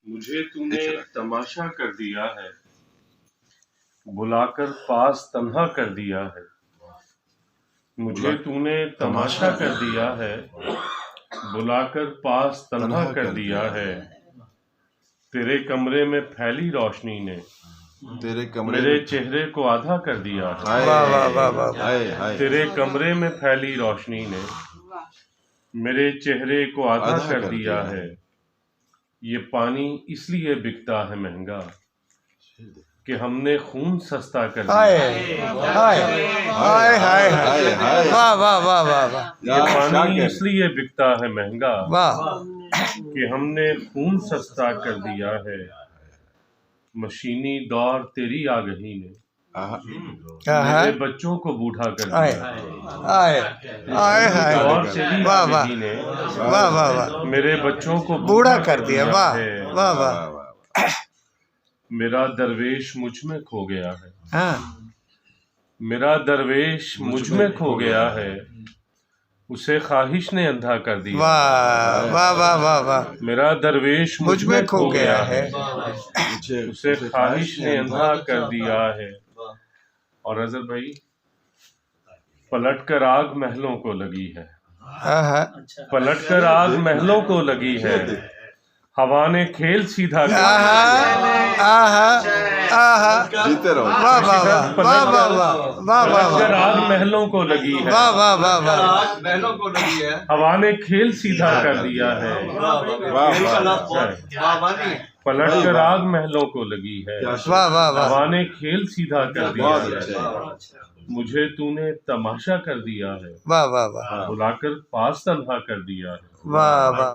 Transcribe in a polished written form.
मुझे तूने तमाशा कर दिया है, बुलाकर पास तन्हा कर दिया है। मुझे तूने तमाशा कर दिया है, बुलाकर पास तन्हा कर दिया है। तेरे कमरे में फैली रोशनी ने तेरे कमरे मेरे में चेहरे को आधा कर दिया है। हाय वाह वाह वाह वाह। तेरे कमरे में फैली रोशनी ने मेरे चेहरे को आधा कर दिया है। ये पानी इसलिए बिकता है महंगा कि हमने खून सस्ता कर हाय दिया। हाय हाय हाय हाय। वाह वाह वाह वाह वाह। ये पानी इसलिए बिकता है महंगा वाह। कि हमने खून सस्ता कर दिया है। मशीनी दौर तेरी आगही ने मेरे बच्चों को बूढ़ा कर दिया है। दौर तेरी वाह वाह आगही ने वाह वाह वाह। मेरे बच्चों को बूढ़ा कर दिया। वाह है। वाह वाह। मेरा दरवेश मुझ में खो गया है। हाँ। मेरा दरवेश मुझ में खो गया है। उसे ख्वाहिश ने अंधा कर दिया। वाह वाह वाह वाह वाह। मेरा दरवेश मुझ में खो गया है। उसे ख्वाहिश ने अंधा कर दिया है। और अजहर भाई, पलट कर आग महलों को लगी है। पलट कर आग महलों को लगी है। हवा ने खेल सीधा कर जीते रहो। वाह वाह वाह वाह वाह वाह वाह पलट कर आग महलों को लगी है। वाह वाह वाह वाह। महलों को लगी है। हवा ने खेल सीधा कर दिया है। पलट कर आग महलों को लगी है। वाह वाह वाह। हवा ने खेल सीधा कर दिया है। मुझे तूने तमाशा कर दिया है। वाह वाह वाह। बुलाकर पास तन्हा कर दिया है। वाह वाह।